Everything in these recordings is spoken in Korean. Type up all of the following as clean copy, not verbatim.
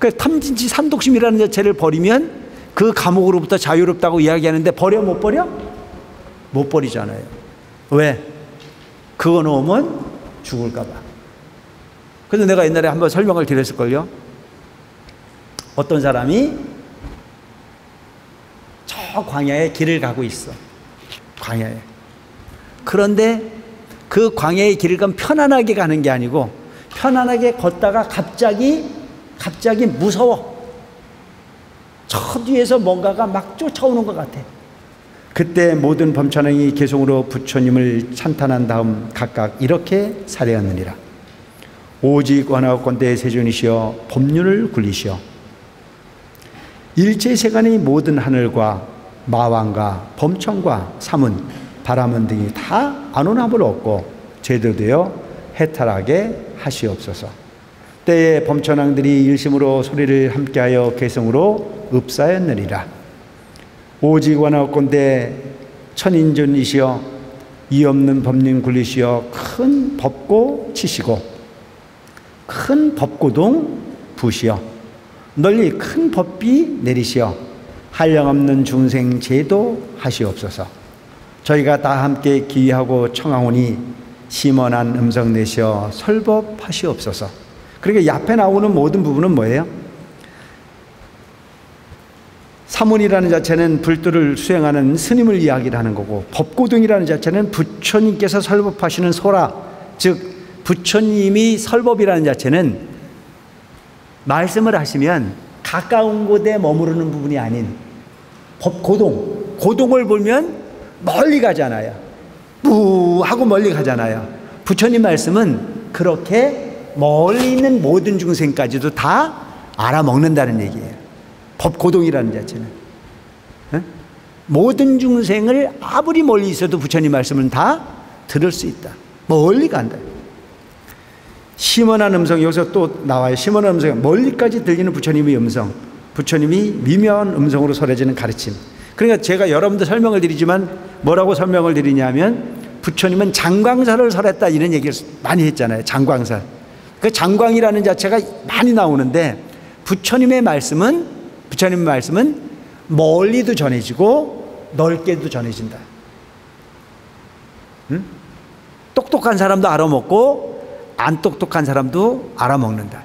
그 탐진치 산독심이라는 자체를 버리면 그 감옥으로부터 자유롭다고 이야기하는데 버려 못 버려? 못 버리잖아요. 왜? 그거 놓으면 죽을까 봐. 그래서 내가 옛날에 한번 설명을 드렸을걸요. 어떤 사람이 저 광야에 길을 가고 있어. 광야에. 그런데 그 광야의 길을 가면 편안하게 가는 게 아니고 편안하게 걷다가 갑자기 무서워. 저 뒤에서 뭔가가 막 쫓아오는 것 같아. 그때 모든 범천왕이 개성으로 부처님을 찬탄한 다음 각각 이렇게 살해하느니라. 오직 원하건대 세존이시여 법륜을 굴리시어 일체 세간의 모든 하늘과 마왕과 범천과 사문 바람은 등이 다 안온함을 얻고 제대로 되어 해탈하게 하시옵소서. 때에 범천왕들이 일심으로 소리를 함께하여 개성으로 읍사였느니라. 오직 원하건대 천인존이시여 이 없는 법륜 굴리시어 큰 법고 치시고 큰 법고동 부시어 널리 큰 법비 내리시어 한량없는 중생 제도 하시옵소서. 저희가 다 함께 기하고 청하오니 심원한 음성 내시어 설법하시옵소서. 그러니까 이 앞에 나오는 모든 부분은 뭐예요? 사문이라는 자체는 불도를 수행하는 스님을 이야기를 하는 거고, 법고등이라는 자체는 부처님께서 설법하시는 소라, 즉 부처님이 설법이라는 자체는 말씀을 하시면 가까운 곳에 머무르는 부분이 아닌 법고동, 고동을 보면 멀리 가잖아요. 무 하고 멀리 가잖아요. 부처님 말씀은 그렇게 멀리 있는 모든 중생까지도 다 알아먹는다는 얘기예요. 법고동이라는 자체는 모든 중생을 아무리 멀리 있어도 부처님 말씀은 다 들을 수 있다. 멀리 간다. 심원한 음성, 여기서 또 나와요. 심원한 음성, 멀리까지 들리는 부처님의 음성, 부처님이 미묘한 음성으로 설해지는 가르침. 그러니까 제가 여러분들 설명을 드리지만 뭐라고 설명을 드리냐면 부처님은 장광설을 설했다 이런 얘기를 많이 했잖아요. 장광설. 그 장광이라는 자체가 많이 나오는데 부처님의 말씀은 멀리도 전해지고 넓게도 전해진다. 응? 똑똑한 사람도 알아먹고 안 똑똑한 사람도 알아먹는다.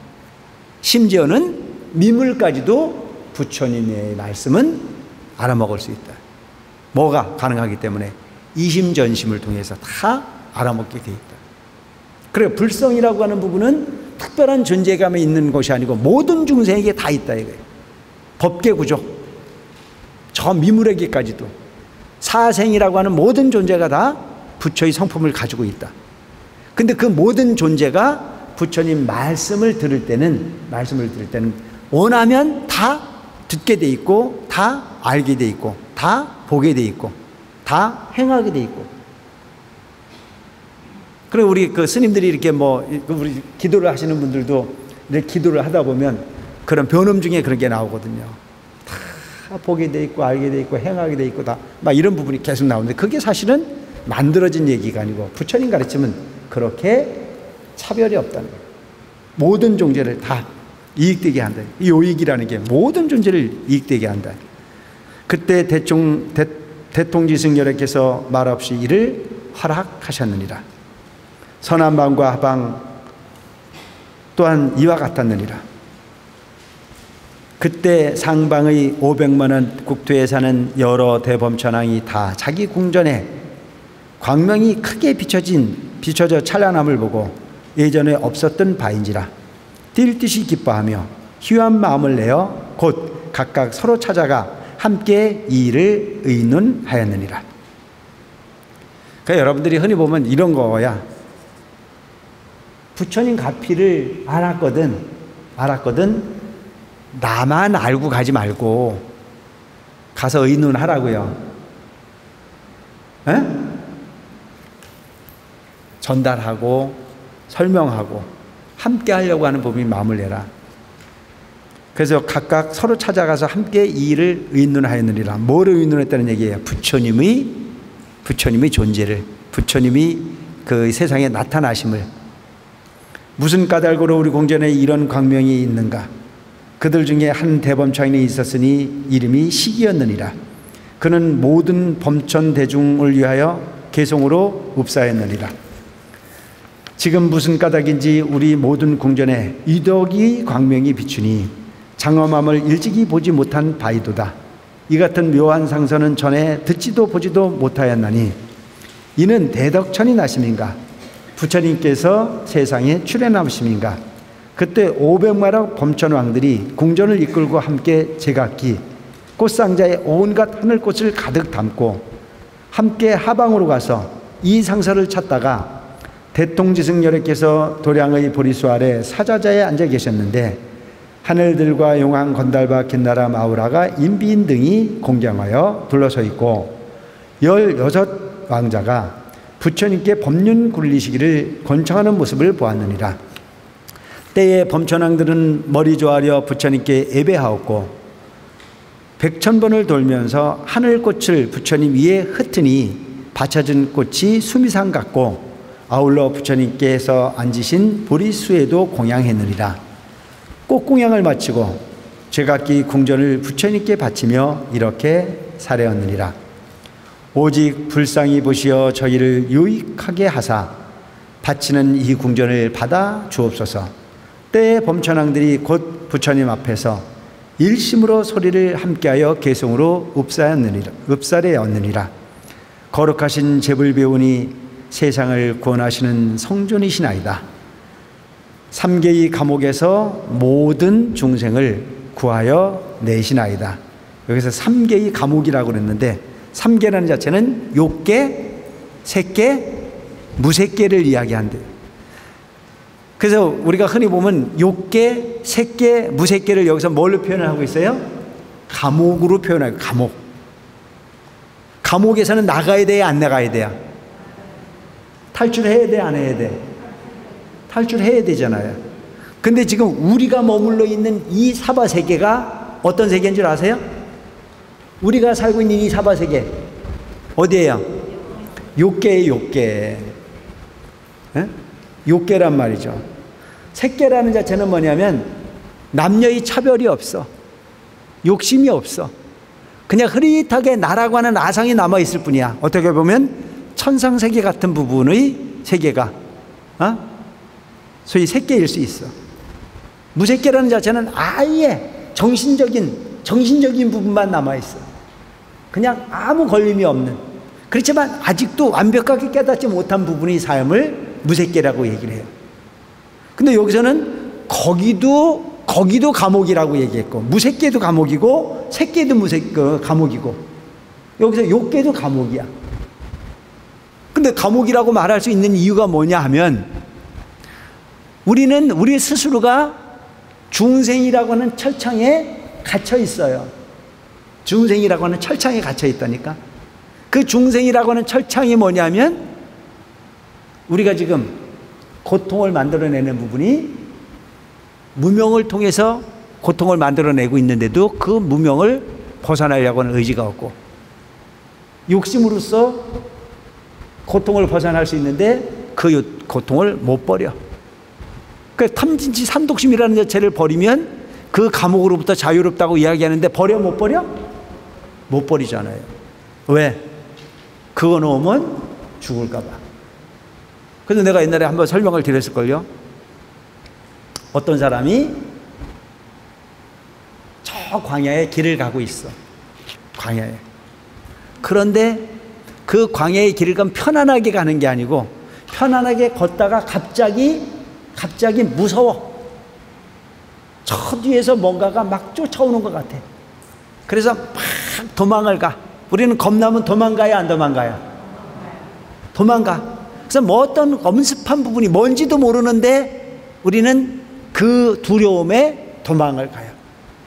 심지어는 미물까지도 부처님의 말씀은 알아먹을 수 있다. 뭐가 가능하기 때문에 이심전심을 통해서 다 알아먹게 돼 있다. 그래, 불성이라고 하는 부분은 특별한 존재감이 있는 것이 아니고 모든 중생에게 다 있다 이거예요. 법계구조, 저 미물에게까지도 사생이라고 하는 모든 존재가 다 부처의 성품을 가지고 있다. 근데 그 모든 존재가 부처님 말씀을 들을 때는 원하면 다 듣게 돼 있고 다 알게 돼 있고 다 보게 돼 있고 다 행하게 돼 있고. 그리고 우리 그 스님들이 이렇게 우리 기도를 하시는 분들도 이렇게 기도를 하다 보면 그런 변음 중에 그런 게 나오거든요. 다 보게 돼 있고 알게 돼 있고 행하게 돼 있고 다 막 이런 부분이 계속 나오는데 그게 사실은 만들어진 얘기가 아니고 부처님 가르침은 그렇게 차별이 없다는 거예요. 모든 존재를 다 이익되게 한다. 이 요익이라는 게 모든 존재를 이익되게 한다. 그때 대통지승열애께서 말없이 이를 허락하셨느니라. 서남방과 하방 또한 이와 같았느니라. 그때 상방의 500만 원 국토에 사는 여러 대범천왕이 다 자기 궁전에 광명이 크게 비춰져 찬란함을 보고 예전에 없었던 바인지라 뛸 듯이 기뻐하며 희유한 마음을 내어 곧 각각 서로 찾아가 함께 이 일을 의논하였느니라. 그러니까 여러분들이 흔히 보면 이런 거야. 부처님 가피를 알았거든. 나만 알고 가지 말고 가서 의논하라고요. 에? 전달하고 설명하고 함께 하려고 하는 법이 마음을 내라. 그래서 각각 서로 찾아가서 함께 이 일을 의논하였느니라. 뭐를 의논했다는 얘기예요? 부처님의 존재를, 부처님이 그 세상에 나타나심을. 무슨 까닭으로 우리 공전에 이런 광명이 있는가? 그들 중에 한 대범창이 있었으니 이름이 시기였느니라. 그는 모든 범천 대중을 위하여 계송으로 읍사했느니라. 지금 무슨 까닭인지 우리 모든 궁전에 이덕이 광명이 비추니 장엄함을 일찍이 보지 못한 바이도다. 이 같은 묘한 상서는 전에 듣지도 보지도 못하였나니 이는 대덕천이 나심인가? 부처님께서 세상에 출현하심인가? 그때 500마력 범천 왕들이 궁전을 이끌고 함께 제각기 꽃상자에 온갖 하늘꽃을 가득 담고 함께 하방으로 가서 이 상서를 찾다가 대통지승열애께서 도량의 보리수 아래 사자자에 앉아 계셨는데 하늘들과 용왕 건달바 긴나라 마우라가 인비인 등이 공경하여 둘러서 있고 16 왕자가 부처님께 법륜 굴리시기를 권청하는 모습을 보았느니라. 때에 범천왕들은 머리 조아려 부처님께 예배하였고 100,000번을 돌면서 하늘꽃을 부처님 위에 흩으니 받쳐진 꽃이 수미상 같고 아울러 부처님께서 앉으신 보리수에도 공양했느니라. 꽃공양을 마치고 제각기 궁전을 부처님께 바치며 이렇게 사례었느니라. 오직 불쌍히 보시어 저희를 유익하게 하사 바치는 이 궁전을 받아 주옵소서. 때에 범천왕들이 곧 부처님 앞에서 일심으로 소리를 함께하여 계송으로 읍사례었느니라. 거룩하신 제불배우니 세상을 구원하시는 성존이시나이다. 3개의 감옥에서 모든 중생을 구하여 내시나이다. 여기서 3개의 감옥이라고 그랬는데 3개라는 자체는 욕계, 색계, 무색계를 이야기한대요. 그래서 우리가 흔히 보면 욕계, 색계, 무색계를 여기서 뭘로 표현을 하고 있어요? 감옥으로 표현해요. 감옥. 감옥에서는 나가야 돼요, 안 나가야 돼요? 탈출해야 돼, 안 해야 돼? 탈출해야 되잖아요. 근데 지금 우리가 머물러 있는 이 사바세계가 어떤 세계인 줄 아세요? 우리가 살고 있는 이 사바세계 어디예요? 욕계예요, 욕계. 에? 욕계란 말이죠. 색계라는 자체는 뭐냐면 남녀의 차별이 없어. 욕심이 없어. 그냥 흐릿하게 나라고 하는 아상이 남아있을 뿐이야. 어떻게 보면 천상세계 같은 부분의 세계가 소위 색계일 수 있어. 무색계라는 자체는 아예 정신적인 부분만 남아있어. 그냥 아무 걸림이 없는. 그렇지만 아직도 완벽하게 깨닫지 못한 부분의 삶을 무색계라고 얘기를 해요. 근데 여기서는 거기도 감옥이라고 얘기했고 무색계도 감옥이고 색계도 감옥이고 여기서 욕계도 감옥이야. 근데 감옥이라고 말할 수 있는 이유가 뭐냐 하면 우리는 우리 스스로가 중생이라고 하는 철창에 갇혀 있어요. 중생이라고 하는 철창에 갇혀 있다니까. 그 중생이라고 하는 철창이 뭐냐면 우리가 지금 고통을 만들어내는 부분이 무명을 통해서 고통을 만들어내고 있는데도 그 무명을 벗어나려고 하는 의지가 없고 욕심으로써 고통을 벗어날 수 있는데 그 고통을 못 버려. 그러니까 탐진치 산독심이라는 자체를 버리면 그 감옥으로부터 자유롭다고 이야기하는데 버려 못 버려? 못 버리잖아요. 왜? 그거 놓으면 죽을까 봐. 그래서 내가 옛날에 한번 설명을 드렸을걸요. 어떤 사람이 저 광야에 길을 가고 있어. 광야에. 그런데 그 광야의 길을 가면 편안하게 가는 게 아니고 편안하게 걷다가 갑자기 무서워. 저 뒤에서 뭔가가 막 쫓아오는 것 같아. 그래서 막 도망을 가. 우리는 겁나면 도망가야 안 도망가야? 도망가. 그래서 뭐 어떤 엄습한 부분이 뭔지도 모르는데 우리는 그 두려움에 도망을 가요.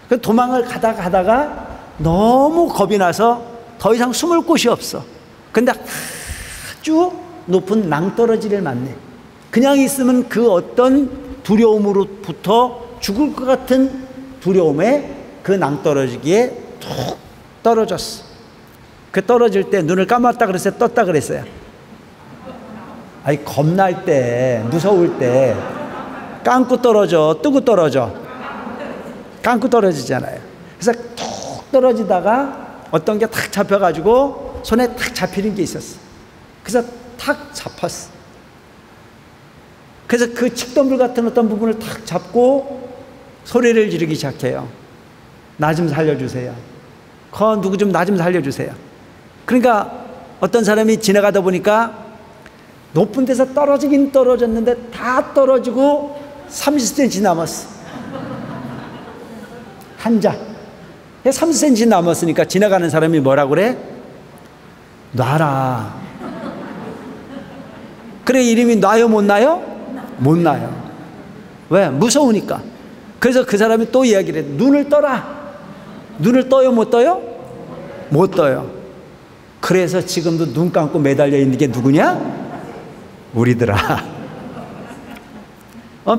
그 도망을 가다가 너무 겁이 나서 더 이상 숨을 곳이 없어. 근데 아주 높은 낭떠러지를 만네. 그냥 있으면 그 어떤 두려움으로부터 죽을 것 같은 두려움에 그 낭떠러지기에 툭 떨어졌어. 그 떨어질 때 눈을 감았다 그랬어요? 떴다 그랬어요? 아니 겁날 때 무서울 때 감고 떨어져 뜨고 떨어져? 감고 떨어지잖아요. 그래서 툭 떨어지다가 어떤 게 탁 잡혀가지고 손에 탁 잡히는 게 있었어. 그래서 탁 잡았어. 그래서 그 칡덩굴 같은 어떤 부분을 탁 잡고 소리를 지르기 시작해요. 나 좀 살려주세요. 누구 좀 나 좀 살려주세요. 그러니까 어떤 사람이 지나가다 보니까 높은 데서 떨어지긴 떨어졌는데 다 떨어지고 30cm 남았어. 한자 30cm 남았으니까 지나가는 사람이 뭐라 그래? 놔라. 그래, 이름이 놔요 못 놔요? 못 놔요. 왜? 무서우니까. 그래서 그 사람이 또 이야기를 해. 눈을 떠라. 눈을 떠요 못 떠요? 못 떠요. 그래서 지금도 눈 감고 매달려 있는 게 누구냐? 우리들아.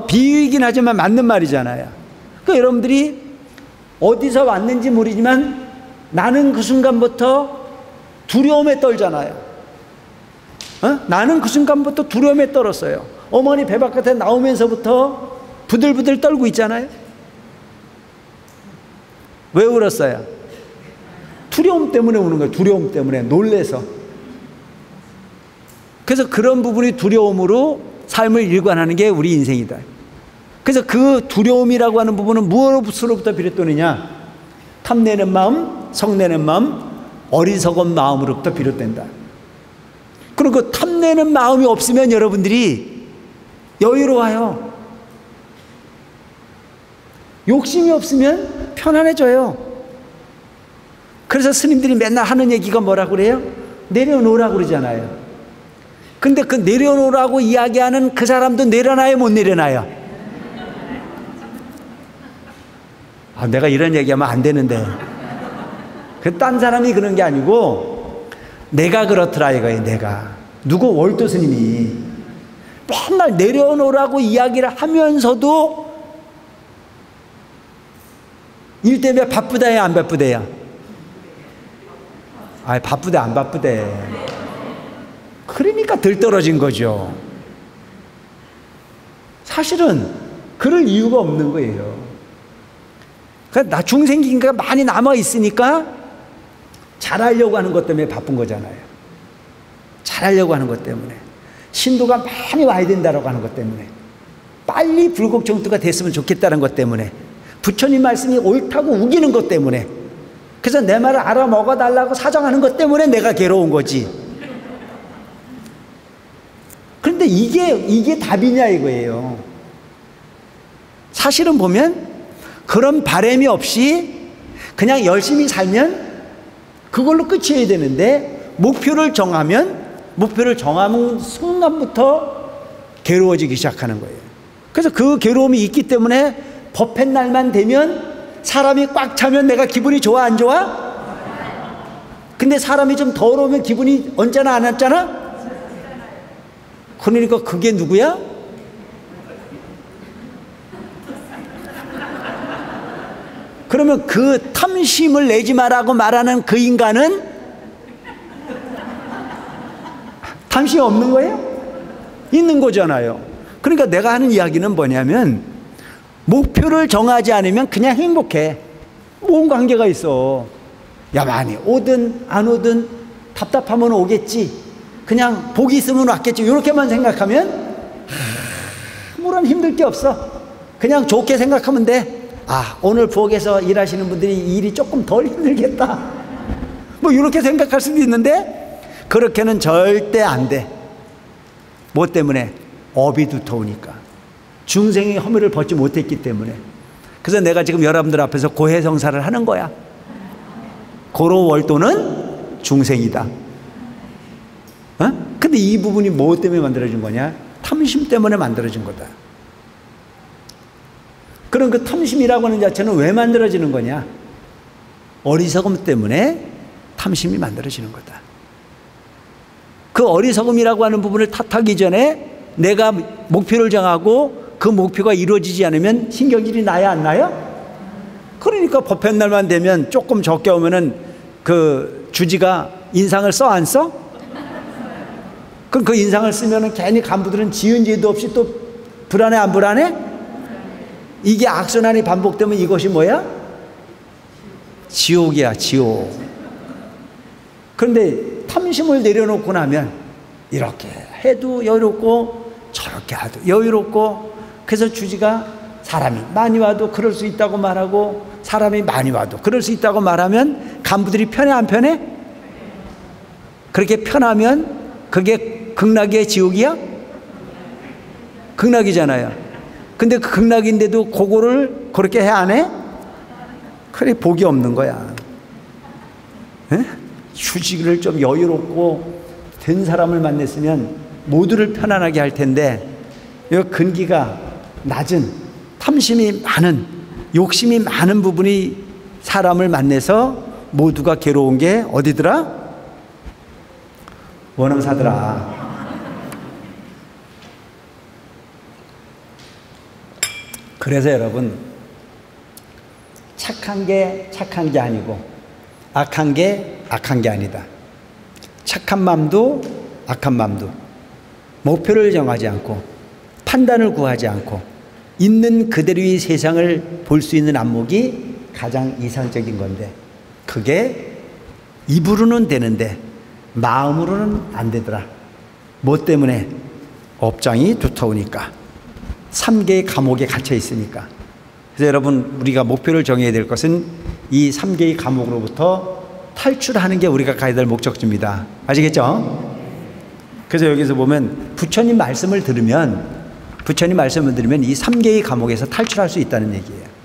비유이긴 하지만 맞는 말이잖아요. 그러니까 여러분들이 어디서 왔는지 모르지만 나는 그 순간부터 두려움에 떨잖아요. 나는 그 순간부터 두려움에 떨었어요. 어머니 배 바깥에 나오면서부터 부들부들 떨고 있잖아요. 왜 울었어요? 두려움 때문에 우는 거예요. 두려움 때문에, 놀래서. 그래서 그런 부분이 두려움으로 삶을 일관하는 게 우리 인생이다. 그래서 그 두려움이라고 하는 부분은 무엇으로부터 비롯되느냐? 탐내는 마음, 성내는 마음, 어리석은 마음으로부터 비롯된다. 그럼 그 탐내는 마음이 없으면 여러분들이 여유로워요. 욕심이 없으면 편안해져요. 그래서 스님들이 맨날 하는 얘기가 뭐라고 그래요? 내려놓으라고 그러잖아요. 근데 그 내려놓으라고 이야기하는 그 사람도 내려놔요, 못 내려놔요? 내가 이런 얘기하면 안 되는데. 딴 사람이 그런 게 아니고 내가 그렇더라 이거예요. 내가. 누구? 월도 스님이 맨날 내려놓으라고 이야기를 하면서도 일 때문에 바쁘다야 안 바쁘대야? 바쁘대 안 바쁘대? 그러니까 덜 떨어진 거죠. 사실은 그럴 이유가 없는 거예요. 그러니까 나 중생기가 많이 남아 있으니까 잘하려고 하는 것 때문에 바쁜 거잖아요. 잘하려고 하는 것 때문에. 신도가 많이 와야 된다고 하는 것 때문에. 빨리 불국정토가 됐으면 좋겠다는 것 때문에. 부처님 말씀이 옳다고 우기는 것 때문에. 그래서 내 말을 알아먹어 달라고 사정하는 것 때문에 내가 괴로운 거지. 그런데 이게 답이냐 이거예요. 사실은 보면 그런 바람이 없이 그냥 열심히 살면 그걸로 끝이어야 되는데 목표를 정하면 순간부터 괴로워지기 시작하는 거예요. 그래서 그 괴로움이 있기 때문에 법회 날만 되면 사람이 꽉 차면 내가 기분이 좋아 안 좋아? 근데 사람이 좀 더러우면 기분이 언짢아 안 언짢아? 그러니까 그게 누구야? 그러면 그 탐심을 내지 마라고 말하는 그 인간은 탐심이 없는 거예요? 있는 거잖아요. 그러니까 내가 하는 이야기는 뭐냐면 목표를 정하지 않으면 그냥 행복해. 뭔 관계가 있어. 야, 많이 오든 안 오든 답답하면 오겠지. 그냥 복이 있으면 왔겠지. 이렇게만 생각하면 아무런 힘들 게 없어. 그냥 좋게 생각하면 돼. 오늘 부엌에서 일하시는 분들이 일이 조금 덜 힘들겠다. 뭐 이렇게 생각할 수도 있는데 그렇게는 절대 안 돼. 뭐 때문에? 업이 두터우니까. 중생의 허물을 벗지 못했기 때문에. 그래서 내가 지금 여러분들 앞에서 고해성사를 하는 거야. 고로월도는 중생이다. 근데 이 부분이 뭐 때문에 만들어진 거냐? 탐심 때문에 만들어진 거다. 그럼 그 탐심이라고 하는 자체는 왜 만들어지는 거냐? 어리석음 때문에 탐심이 만들어지는 거다. 그 어리석음이라고 하는 부분을 탓하기 전에 내가 목표를 정하고 그 목표가 이루어지지 않으면 신경질이 나야 안 나요? 그러니까 법회 날만 되면 조금 적게 오면은 그 주지가 인상을 써 안 써? 그럼 그 인상을 쓰면은 괜히 간부들은 지은 죄도 없이 또 불안해 안 불안해? 이게 악순환이 반복되면 이것이 뭐야? 지옥이야, 지옥. 그런데 탐심을 내려놓고 나면 이렇게 해도 여유롭고 저렇게 해도 여유롭고, 그래서 주지가 사람이 많이 와도 그럴 수 있다고 말하고, 사람이 많이 와도 그럴 수 있다고 말하면 간부들이 편해 안 편해? 그렇게 편하면 그게 극락의 지옥이야? 극락이잖아요. 근데 그 극락인데도 그거를 그렇게 해 안 해? 그래, 복이 없는 거야. 에? 휴직을 좀 여유롭고 된 사람을 만났으면 모두를 편안하게 할 텐데, 이 근기가 낮은, 탐심이 많은, 욕심이 많은 부분이 사람을 만나서 모두가 괴로운 게 어디더라? 원흥사더라. 그래서 여러분, 착한 게 착한 게 아니고 악한 게 악한 게 아니다. 착한 마음도 악한 마음도 목표를 정하지 않고 판단을 구하지 않고 있는 그대로의 세상을 볼 수 있는 안목이 가장 이상적인 건데, 그게 입으로는 되는데 마음으로는 안 되더라. 뭐 때문에? 업장이 두터우니까, 3개의 감옥에 갇혀 있으니까. 그래서 여러분, 우리가 목표를 정해야 될 것은 이 3개의 감옥으로부터 탈출하는 게 우리가 가야 될 목적지입니다. 아시겠죠? 그래서 여기서 보면 부처님 말씀을 들으면 이 3개의 감옥에서 탈출할 수 있다는 얘기예요.